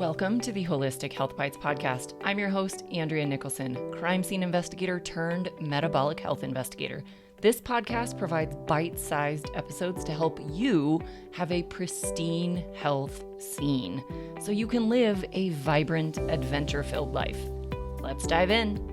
Welcome to the Holistic Health Bites podcast. I'm your host, Andrea Nicholson, crime scene investigator turned metabolic health investigator. This podcast provides bite-sized episodes to help you have a pristine health scene so you can live a vibrant, adventure-filled life. Let's dive in.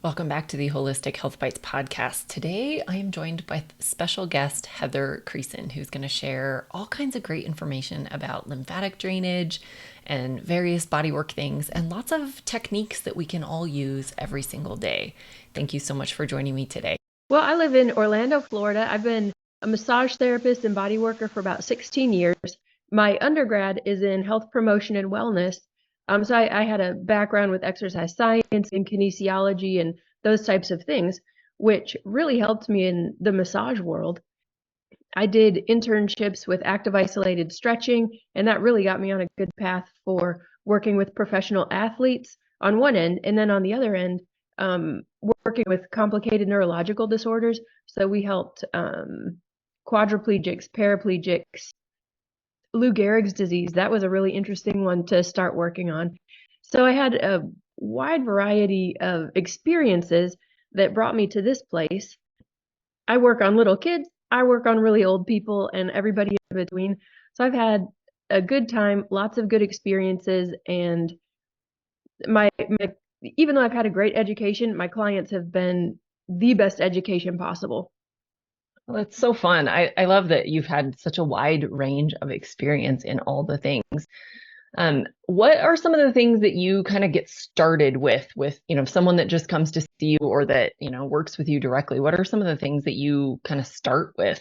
Welcome back to the Holistic Health Bites podcast. Today, I am joined by special guest Heather Creson, who's going to share all kinds of great information about lymphatic drainage and various bodywork things and lots of techniques that we can all use every single day. Thank you so much for joining me today. Well, I live in Orlando, Florida. I've been a massage therapist and bodyworker for about 16 years. My undergrad is in health promotion and wellness. So I had a background with exercise science and kinesiology and those types of things, which really helped me in the massage world. I did internships with active isolated stretching, and that really got me on a good path for working with professional athletes on one end, and then on the other end, working with complicated neurological disorders. So we helped quadriplegics, paraplegics, Lou Gehrig's disease. That was a really interesting one to start working on. So I had a wide variety of experiences that brought me to this place. I work on little kids, I work on really old people, and everybody in between. So I've had a good time, lots of good experiences, and my even though I've had a great education, my clients have been the best education possible. Well, it's so fun. I love that you've had such a wide range of experience in all the things. What are some of the things that you kind of get started with, someone that just comes to see you or that, works with you directly? What are some of the things that you kind of start with?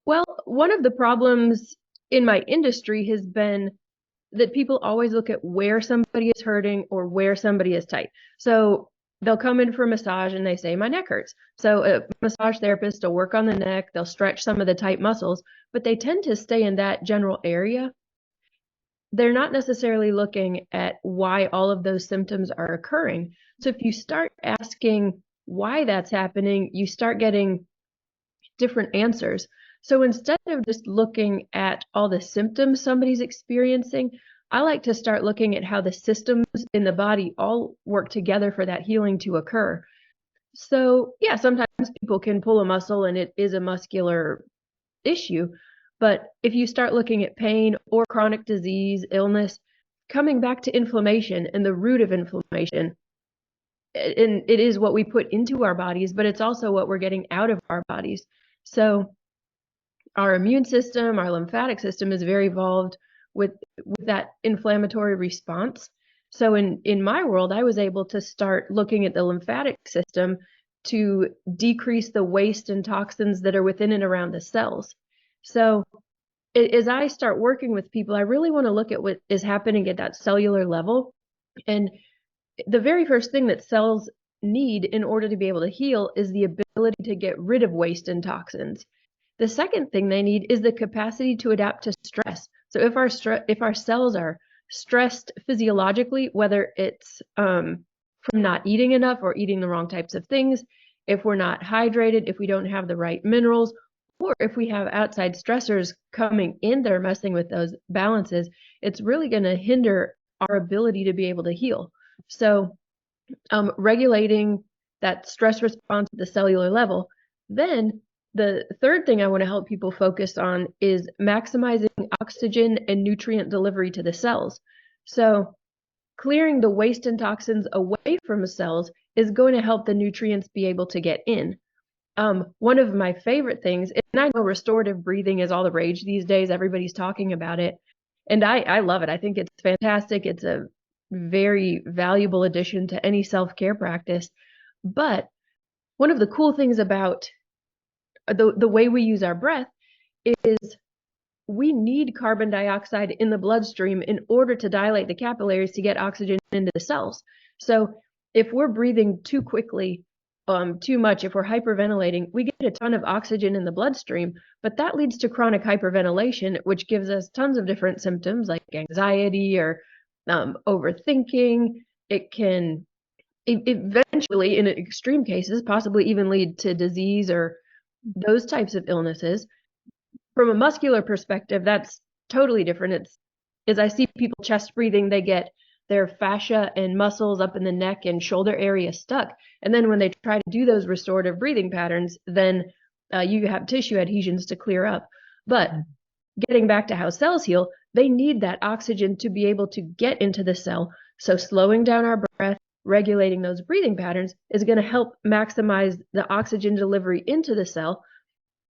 Well, one of the problems in my industry has been that people always look at where somebody is hurting or where somebody is tight. So they'll come in for a massage and they say, my neck hurts. So a massage therapist will work on the neck, they'll stretch some of the tight muscles, but they tend to stay in that general area. They're not necessarily looking at why all of those symptoms are occurring. So if you start asking why that's happening, you start getting different answers. So instead of just looking at all the symptoms somebody's experiencing, I like to start looking at how the systems in the body all work together for that healing to occur. So yeah, sometimes people can pull a muscle and it is a muscular issue. But if you start looking at pain or chronic disease, illness, coming back to inflammation and the root of inflammation, and it is what we put into our bodies, but it's also what we're getting out of our bodies. So our immune system, our lymphatic system is very involved with that inflammatory response. So in my world, I was able to start looking at the lymphatic system to decrease the waste and toxins that are within and around the cells. So as I start working with people, I really want to look at what is happening at that cellular level. And the very first thing that cells need in order to be able to heal is the ability to get rid of waste and toxins. The second thing they need is the capacity to adapt to stress. So if our cells are stressed physiologically, whether it's from not eating enough or eating the wrong types of things, if we're not hydrated, if we don't have the right minerals, or if we have outside stressors coming in that are messing with those balances, it's really going to hinder our ability to be able to heal. So regulating that stress response at the cellular level. Then the third thing I want to help people focus on is maximizing oxygen and nutrient delivery to the cells. So clearing the waste and toxins away from the cells is going to help the nutrients be able to get in. One of my favorite things, and I know restorative breathing is all the rage these days. Everybody's talking about it. And I love it. I think it's fantastic. It's a very valuable addition to any self-care practice. But one of the cool things about the way we use our breath is we need carbon dioxide in the bloodstream in order to dilate the capillaries to get oxygen into the cells. So if we're breathing too quickly, too much, if we're hyperventilating, we get a ton of oxygen in the bloodstream, but that leads to chronic hyperventilation, which gives us tons of different symptoms like anxiety or overthinking. It can eventually, in extreme cases, possibly even lead to disease or those types of illnesses. From a muscular perspective, that's totally different. It's is I see people chest breathing, they get their fascia and muscles up in the neck and shoulder area stuck. And then when they try to do those restorative breathing patterns, then you have tissue adhesions to clear up. But getting back to how cells heal, they need that oxygen to be able to get into the cell. So slowing down our breath, regulating those breathing patterns is going to help maximize the oxygen delivery into the cell.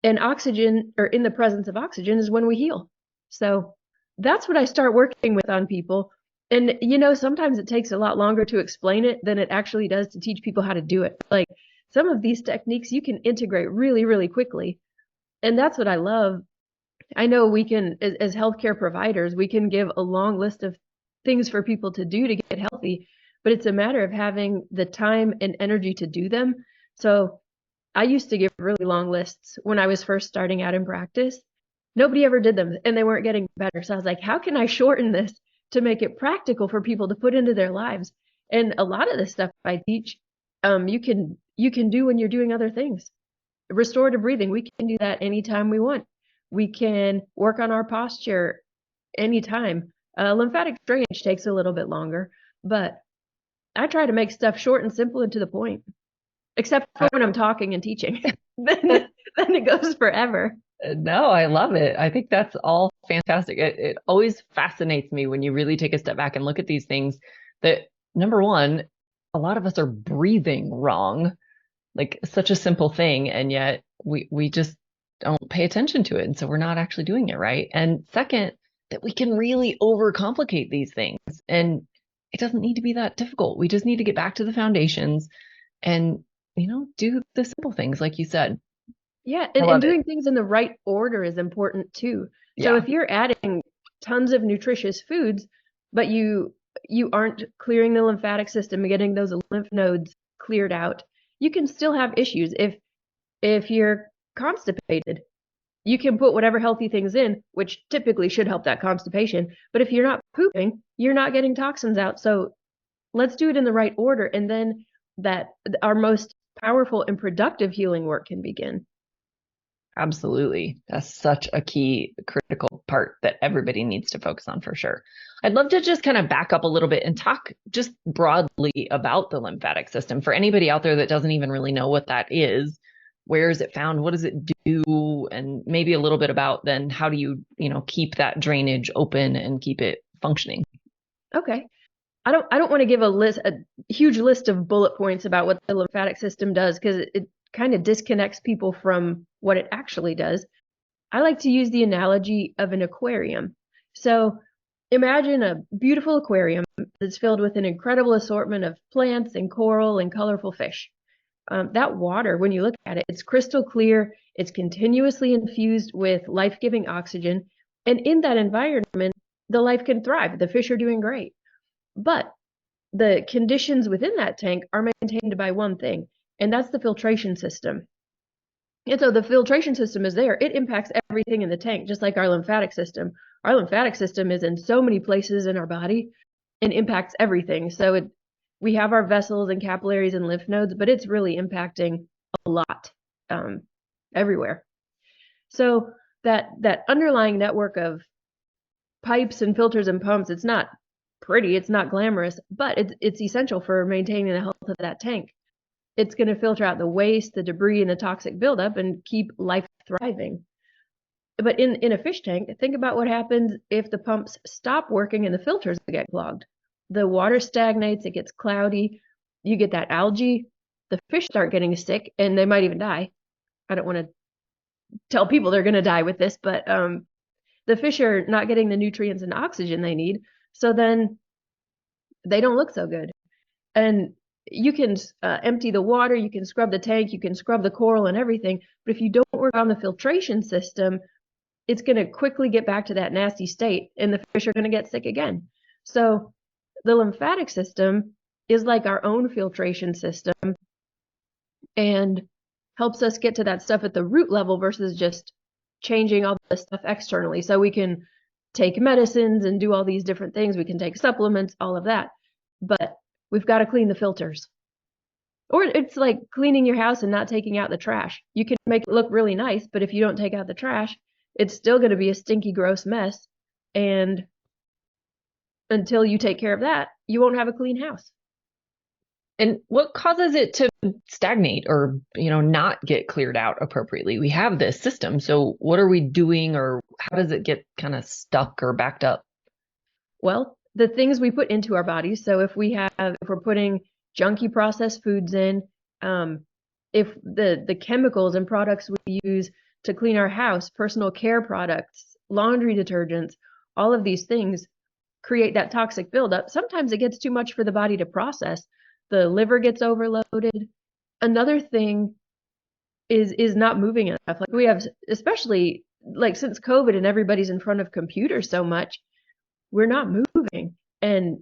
And oxygen, or in the presence of oxygen, is when we heal. So that's what I start working with on people. And, sometimes it takes a lot longer to explain it than it actually does to teach people how to do it. Like some of these techniques you can integrate really, really quickly. And that's what I love. I know we can, as healthcare providers, we can give a long list of things for people to do to get healthy, but it's a matter of having the time and energy to do them. So I used to give really long lists when I was first starting out in practice. Nobody ever did them and they weren't getting better. So I was like, how can I shorten this to make it practical for people to put into their lives? And a lot of the stuff I teach, you can do when you're doing other things. Restorative breathing, we can do that anytime we want. We can work on our posture anytime. Lymphatic drainage takes a little bit longer, but I try to make stuff short and simple and to the point, except for when I'm talking and teaching. then it goes forever. No, I love it. I think that's all fantastic. It always fascinates me when you really take a step back and look at these things that, number one, a lot of us are breathing wrong, like such a simple thing, and yet we just don't pay attention to it. And so we're not actually doing it right. And second, that we can really overcomplicate these things. And it doesn't need to be that difficult. We just need to get back to the foundations and, do the simple things, like you said. Yeah, and doing things in the right order is important too. So if you're adding tons of nutritious foods, but you aren't clearing the lymphatic system and getting those lymph nodes cleared out, you can still have issues. If you're constipated, you can put whatever healthy things in, which typically should help that constipation. But if you're not pooping, you're not getting toxins out. So let's do it in the right order. And then that our most powerful and productive healing work can begin. Absolutely. That's such a key critical part that everybody needs to focus on for sure. I'd love to just kind of back up a little bit and talk just broadly about the lymphatic system for anybody out there that doesn't even really know what that is. Where is it found? What does it do? And maybe a little bit about then how do you, keep that drainage open and keep it functioning? Okay. I don't want to give a huge list of bullet points about what the lymphatic system does, because it kind of disconnects people from what it actually does. I like to use the analogy of an aquarium. So imagine a beautiful aquarium that's filled with an incredible assortment of plants and coral and colorful fish. That water, when you look at it, it's crystal clear, it's continuously infused with life-giving oxygen, and in that environment, the life can thrive. The fish are doing great. But the conditions within that tank are maintained by one thing, and that's the filtration system. And so the filtration system is there. It impacts everything in the tank, just like our lymphatic system. Our lymphatic system is in so many places in our body and impacts everything. So we have our vessels and capillaries and lymph nodes, but it's really impacting a lot everywhere. So that underlying network of pipes and filters and pumps, it's not pretty, it's not glamorous, but it's essential for maintaining the health of that tank. It's going to filter out the waste, the debris, and the toxic buildup and keep life thriving. But in a fish tank, think about what happens if the pumps stop working and the filters get clogged. The water stagnates, it gets cloudy, you get that algae, the fish start getting sick, and they might even die. I don't want to tell people they're going to die with this, but the fish are not getting the nutrients and oxygen they need, so then they don't look so good. And you can empty the water, you can scrub the tank, you can scrub the coral and everything, but if you don't work on the filtration system, it's going to quickly get back to that nasty state and the fish are going to get sick again. So the lymphatic system is like our own filtration system and helps us get to that stuff at the root level versus just changing all the stuff externally. So we can take medicines and do all these different things. We can take supplements, all of that. But we've got to clean the filters. Or it's like cleaning your house and not taking out the trash. You can make it look really nice, but if you don't take out the trash, it's still going to be a stinky, gross mess. And until you take care of that, you won't have a clean house. And what causes it to stagnate or, not get cleared out appropriately? We have this system. So what are we doing, or how does it get kind of stuck or backed up? Well, the things we put into our bodies. So if we're putting junky processed foods in, if the chemicals and products we use to clean our house, personal care products, laundry detergents, all of these things create that toxic buildup. Sometimes it gets too much for the body to process. The liver gets overloaded. Another thing is not moving enough. Like we have, especially like since COVID and everybody's in front of computers so much, we're not moving. And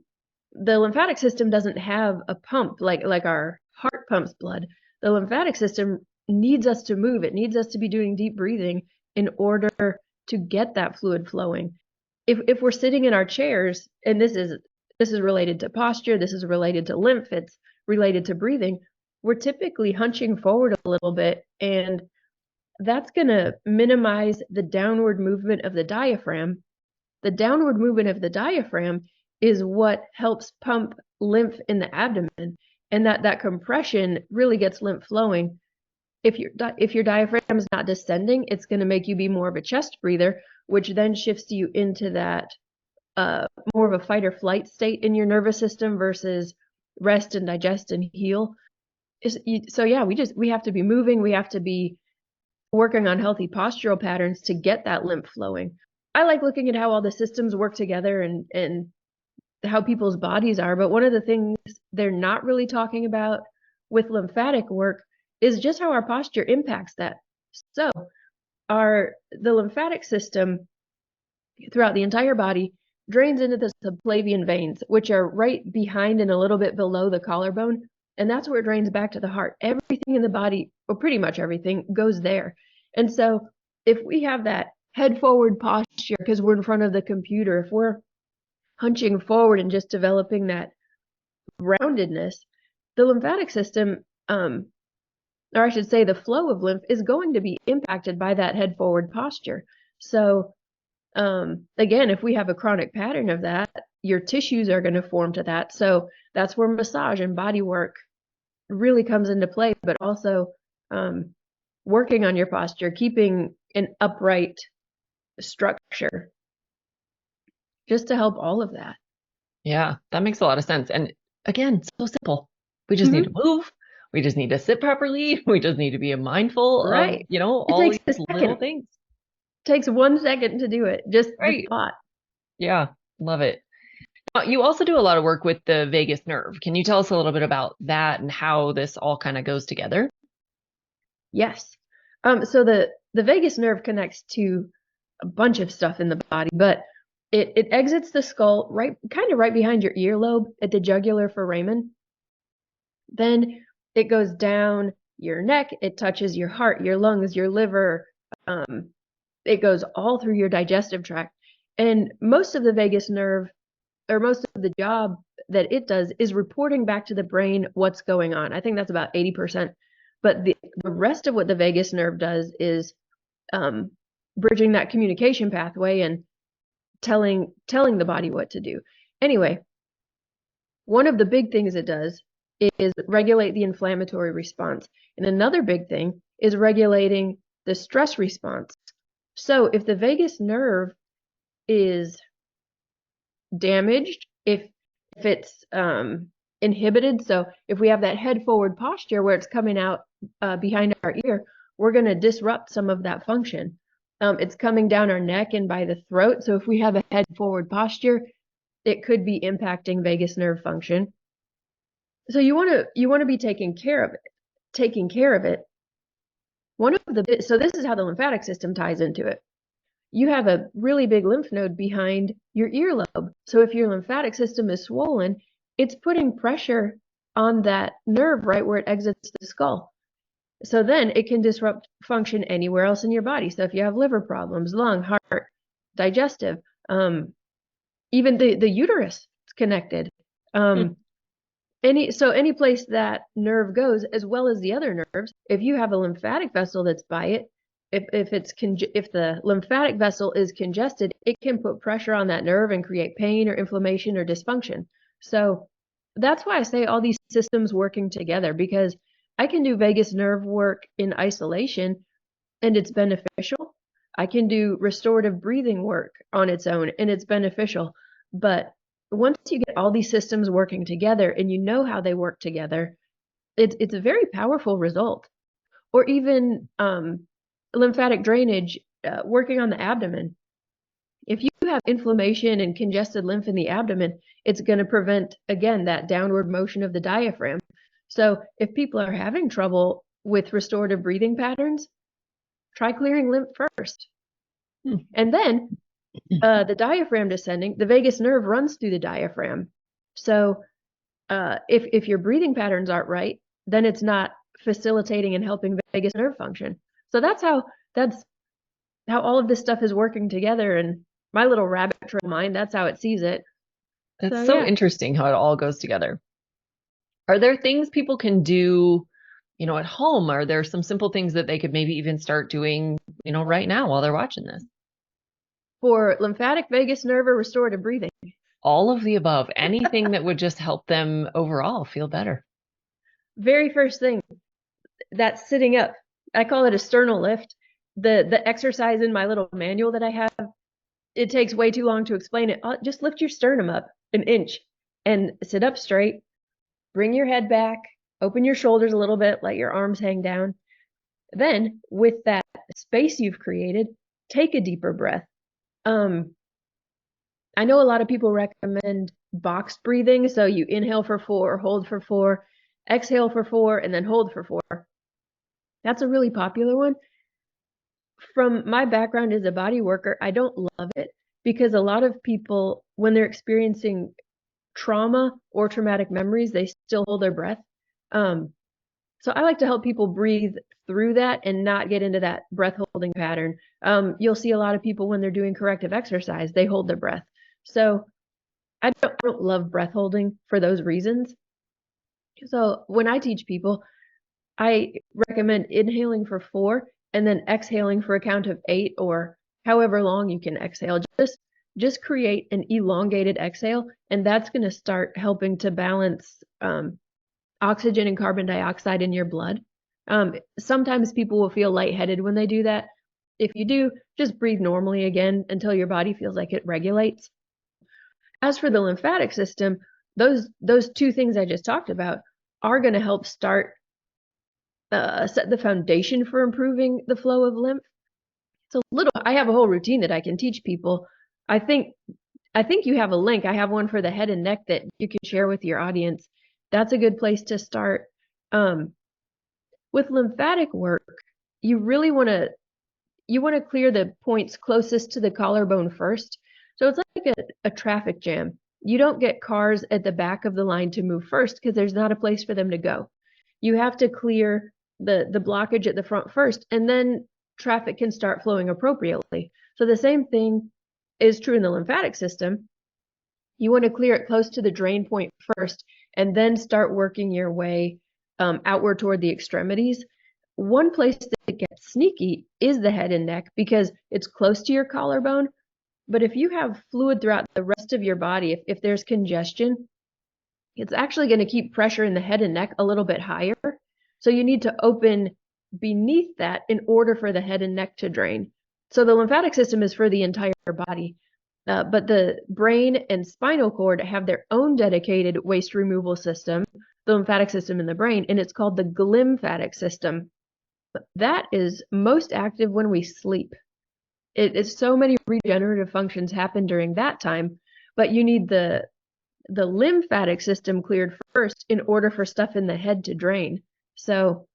the lymphatic system doesn't have a pump like our heart pumps blood. The lymphatic system needs us to move. It needs us to be doing deep breathing in order to get that fluid flowing. If we're sitting in our chairs, and this is related to posture, this is related to lymph, it's related to breathing, we're typically hunching forward a little bit, and that's going to minimize the downward movement of the diaphragm. The downward movement of the diaphragm is what helps pump lymph in the abdomen, and that compression really gets lymph flowing. If your diaphragm is not descending, it's going to make you be more of a chest breather, which then shifts you into that more of a fight or flight state in your nervous system versus rest and digest and heal. So yeah, we have to be moving. We have to be working on healthy postural patterns to get that lymph flowing. I like looking at how all the systems work together and how people's bodies are. But one of the things they're not really talking about with lymphatic work is just how our posture impacts that. So the lymphatic system throughout the entire body drains into the subclavian veins, which are right behind and a little bit below the collarbone. And that's where it drains back to the heart. Everything in the body, or pretty much everything, goes there. And so if we have that head forward posture because we're in front of the computer, if we're hunching forward and just developing that roundedness, the lymphatic system, or I should say the flow of lymph, is going to be impacted by that head forward posture. So again, if we have a chronic pattern of that, your tissues are going to form to that. So that's where massage and body work really comes into play, but also working on your posture, keeping an upright structure, just to help all of that. Yeah, that makes a lot of sense. And again, so simple. We just need to move. We just need to sit properly. We just need to be mindful of, all these little things. Takes 1 second to do it. Just the thought. Yeah, love it. You also do a lot of work with the vagus nerve. Can you tell us a little bit about that and how this all kind of goes together? Yes. So the vagus nerve connects to a bunch of stuff in the body, but it exits the skull right behind your earlobe at the jugular foramen. Then it goes down your neck. It touches your heart, your lungs, your liver. It goes all through your digestive tract. And most of the vagus nerve, or most of the job that it does, is reporting back to the brain what's going on. I think that's about 80%. But the rest of what the vagus nerve does is bridging that communication pathway and telling the body what to do. Anyway, one of the big things it does is regulate the inflammatory response. And another big thing is regulating the stress response. So if the vagus nerve is damaged, if it's inhibited, so if we have that head forward posture where it's coming out behind our ear, we're going to disrupt some of that function. It's coming down our neck and by the throat. So if we have a head forward posture, it could be impacting vagus nerve function. So you want to be taking care of it. So this is how the lymphatic system ties into it. You have a really big lymph node behind your earlobe. So if your lymphatic system is swollen, it's putting pressure on that nerve right where it exits the skull. So then it can disrupt function anywhere else in your body. So if you have liver problems, lung, heart, digestive, even the uterus is connected. Any place that nerve goes, as well as the other nerves, if you have a lymphatic vessel that's by it, if the lymphatic vessel is congested, it can put pressure on that nerve and create pain or inflammation or dysfunction. So that's why I say all these systems working together, because I can do vagus nerve work in isolation and it's beneficial. I can do restorative breathing work on its own and it's beneficial. But once you get all these systems working together and you know how they work together, it's a very powerful result. Or even lymphatic drainage, working on the abdomen. If you have inflammation and congested lymph in the abdomen, it's going to prevent, again, that downward motion of the diaphragm. So if people are having trouble with restorative breathing patterns, try clearing lymph first. And then the diaphragm descending, the vagus nerve runs through the diaphragm. So if your breathing patterns aren't right, then it's not facilitating and helping vagus nerve function. So that's how all of this stuff is working together. And my little rabbit trail mind, that's how it sees it. That's so yeah. interesting how it all goes together. Are there things people can do, at home? Are there some simple things that they could maybe even start doing, right now while they're watching this? For lymphatic, vagus nerve, or restorative breathing? All of the above. Anything that would just help them overall feel better. Very first thing, that's sitting up. I call it a sternal lift. The exercise in my little manual that I have, it takes way too long to explain it. Just lift your sternum up an inch and sit up straight. Bring your head back. Open your shoulders a little bit. Let your arms hang down. Then, with that space you've created, take a deeper breath. I know a lot of people recommend boxed breathing. So you inhale for 4, hold for 4, exhale for 4, and then hold for 4. That's a really popular one. From my background as a body worker, I don't love it because a lot of people, when they're experiencing trauma or traumatic memories, they still hold their breath. So I like to help people breathe through that and not get into that breath holding pattern. You'll see a lot of people when they're doing corrective exercise, they hold their breath. So I don't love breath holding for those reasons. So when I teach people, I recommend inhaling for 4 and then exhaling for a count of 8 or however long you can exhale. Just create an elongated exhale, and that's going to start helping to balance oxygen and carbon dioxide in your blood. Sometimes people will feel lightheaded when they do that. If you do, just breathe normally again until your body feels like it regulates. As for the lymphatic system, those 2 things I just talked about are going to help start set the foundation for improving the flow of lymph. I have a whole routine that I can teach people. I think you have a link. I have one for the head and neck that you can share with your audience. That's a good place to start. With lymphatic work, you really want to clear the points closest to the collarbone first. So it's like a traffic jam. You don't get cars at the back of the line to move first because there's not a place for them to go. You have to clear the blockage at the front first, and then traffic can start flowing appropriately. So the same thing is true in the lymphatic system. You want to clear it close to the drain point first, and then start working your way outward toward the extremities. One place that gets sneaky is the head and neck because it's close to your collarbone. But if you have fluid throughout the rest of your body, if there's congestion, it's actually going to keep pressure in the head and neck a little bit higher. So you need to open beneath that in order for the head and neck to drain. So the lymphatic system is for the entire body. But the brain and spinal cord have their own dedicated waste removal system, the lymphatic system in the brain, and it's called the glymphatic system. That is most active when we sleep. It is so many regenerative functions happen during that time, but you need the lymphatic system cleared first in order for stuff in the head to drain. So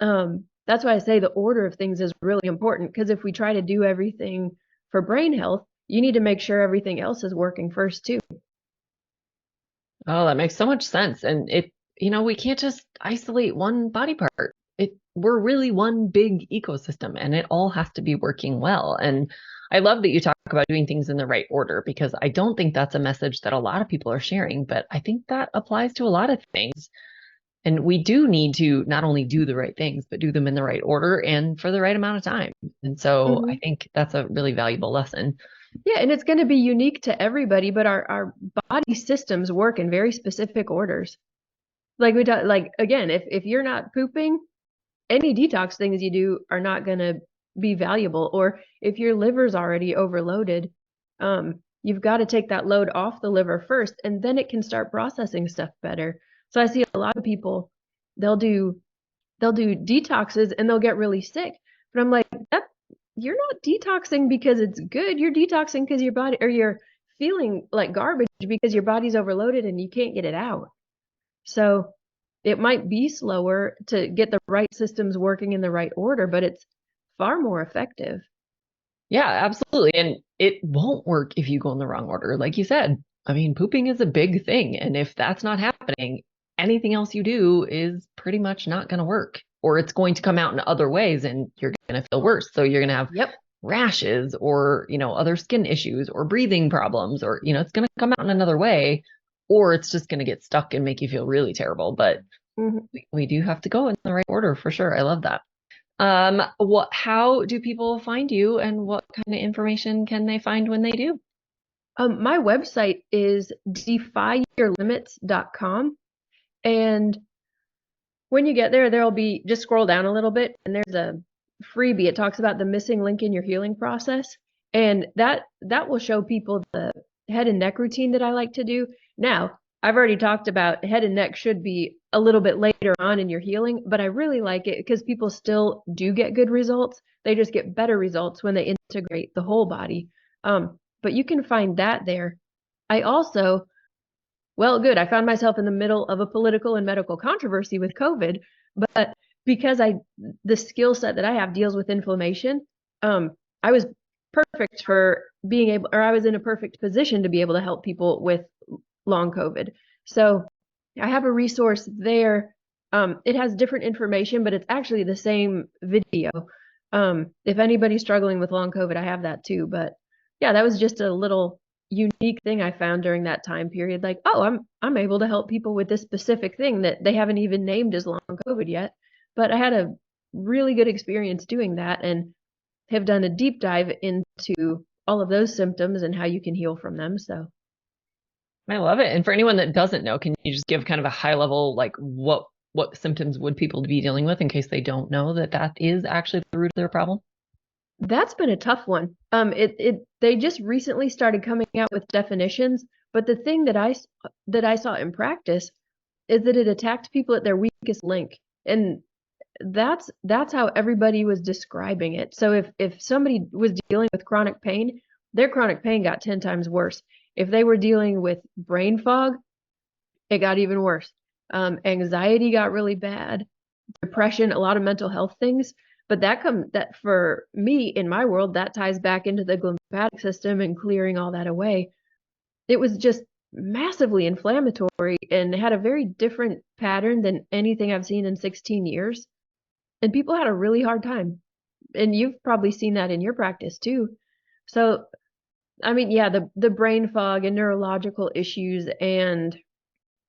that's why I say the order of things is really important, because if we try to do everything for brain health, you need to make sure everything else is working first too. Oh, that makes so much sense. And we can't just isolate one body part. We're really one big ecosystem, and it all has to be working well. And I love that you talk about doing things in the right order, because I don't think that's a message that a lot of people are sharing, but I think that applies to a lot of things. And we do need to not only do the right things, but do them in the right order and for the right amount of time. And so I think that's a really valuable lesson. Yeah, and it's going to be unique to everybody, but our body systems work in very specific orders. Like again, if you're not pooping, any detox things you do are not going to be valuable. Or if your liver's already overloaded, you've got to take that load off the liver first, and then it can start processing stuff better. So I see a lot of people, they'll do detoxes and they'll get really sick. But I'm like, you're not detoxing because it's good. You're detoxing because your body, or you're feeling like garbage because your body's overloaded and you can't get it out. So it might be slower to get the right systems working in the right order, but it's far more effective. Yeah, absolutely. And it won't work if you go in the wrong order. Like you said, I mean, pooping is a big thing. And if that's not happening, anything else you do is pretty much not going to work, or it's going to come out in other ways and you're going to feel worse. So you're going to have rashes or, other skin issues or breathing problems, or, it's going to come out in another way, or it's just going to get stuck and make you feel really terrible. But we do have to go in the right order for sure. I love that. How do people find you, and what kind of information can they find when they do? My website is defyyourlimits.com. And when you get there, there'll be, just scroll down a little bit and there's a freebie. It talks about the missing link in your healing process. And that will show people the head and neck routine that I like to do. Now, I've already talked about head and neck should be a little bit later on in your healing, but I really like it because people still do get good results. They just get better results when they integrate the whole body. But you can find that there. I also, I found myself in the middle of a political and medical controversy with COVID, but because the skill set that I have deals with inflammation, I was perfect for being able, or I was in a perfect position to be able to help people with long COVID. So I have a resource there. It has different information, but it's actually the same video. If anybody's struggling with long COVID, I have that too. But yeah, that was just a little unique thing I found during that time period. Like, oh, I'm able to help people with this specific thing that they haven't even named as long COVID yet. But I had a really good experience doing that and have done a deep dive into all of those symptoms and how you can heal from them. So I love it. And for anyone that doesn't know, can you just give kind of a high level, like what symptoms would people be dealing with in case they don't know that is actually the root of their problem? That's been a tough one. They just recently started coming out with definitions, but the thing that I saw in practice is that it attacked people at their weakest link, and that's how everybody was describing it. So if somebody was dealing with chronic pain, their chronic pain got 10 times worse. If they were dealing with brain fog, it got even worse. Anxiety got really bad, depression, a lot of mental health things. But that for me in my world, that ties back into the lymphatic system and clearing all that away. It was just massively inflammatory and had a very different pattern than anything I've seen in 16 years. And people had a really hard time. And you've probably seen that in your practice too. So, I mean, yeah, the brain fog and neurological issues and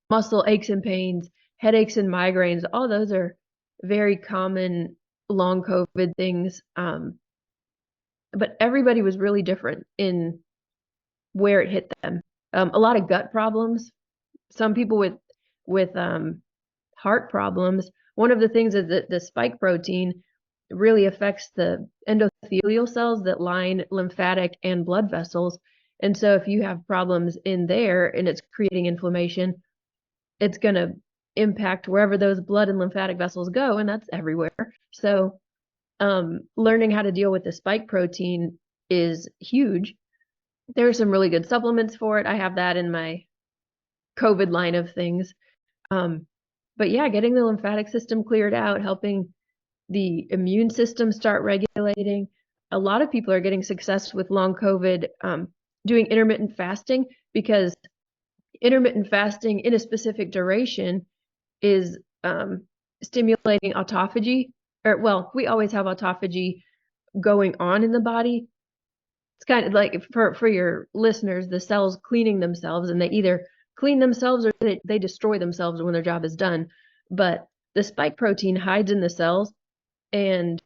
muscle aches and pains, headaches and migraines, all those are very common long COVID things. But everybody was really different in where it hit them. A lot of gut problems, some people with heart problems. One of the things is that the spike protein really affects the endothelial cells that line lymphatic and blood vessels. And so if you have problems in there and it's creating inflammation, it's going to impact wherever those blood and lymphatic vessels go, and that's everywhere. So learning how to deal with the spike protein is huge. There are some really good supplements for it. I have that in my COVID line of things. But yeah, getting the lymphatic system cleared out, helping the immune system start regulating. A lot of people are getting success with long COVID doing intermittent fasting, because intermittent fasting in a specific duration is stimulating autophagy. We always have autophagy going on in the body. It's kind of like, for your listeners, the cells cleaning themselves, and they either clean themselves or they destroy themselves when their job is done. but the spike protein hides in the cells and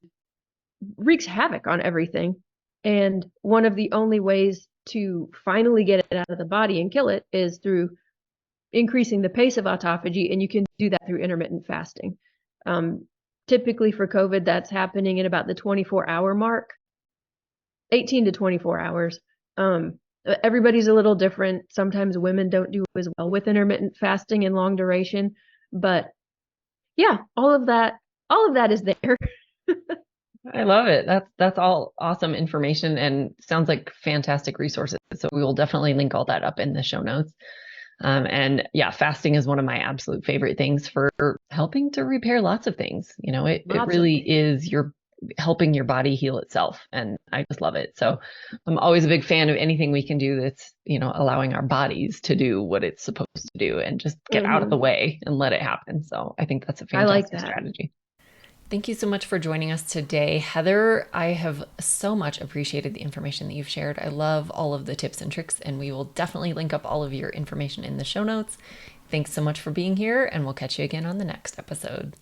wreaks havoc on everything. And one of the only ways to finally get it out of the body and kill it is through increasing the pace of autophagy, and you can do that through intermittent fasting. Typically for COVID, that's happening at about the 24-hour mark, 18 to 24 hours. Everybody's a little different. Sometimes women don't do as well with intermittent fasting and long duration, but yeah, all of that is there. I love it. That's all awesome information and sounds like fantastic resources. So we will definitely link all that up in the show notes. And yeah, fasting is one of my absolute favorite things for helping to repair lots of things. You know, it really is helping your body heal itself. And I just love it. So I'm always a big fan of anything we can do that's, you know, allowing our bodies to do what it's supposed to do and just get out of the way and let it happen. So I think that's a fantastic strategy. Thank you so much for joining us today, Heather. I have so much appreciated the information that you've shared. I love all of the tips and tricks, and we will definitely link up all of your information in the show notes. Thanks so much for being here, and we'll catch you again on the next episode.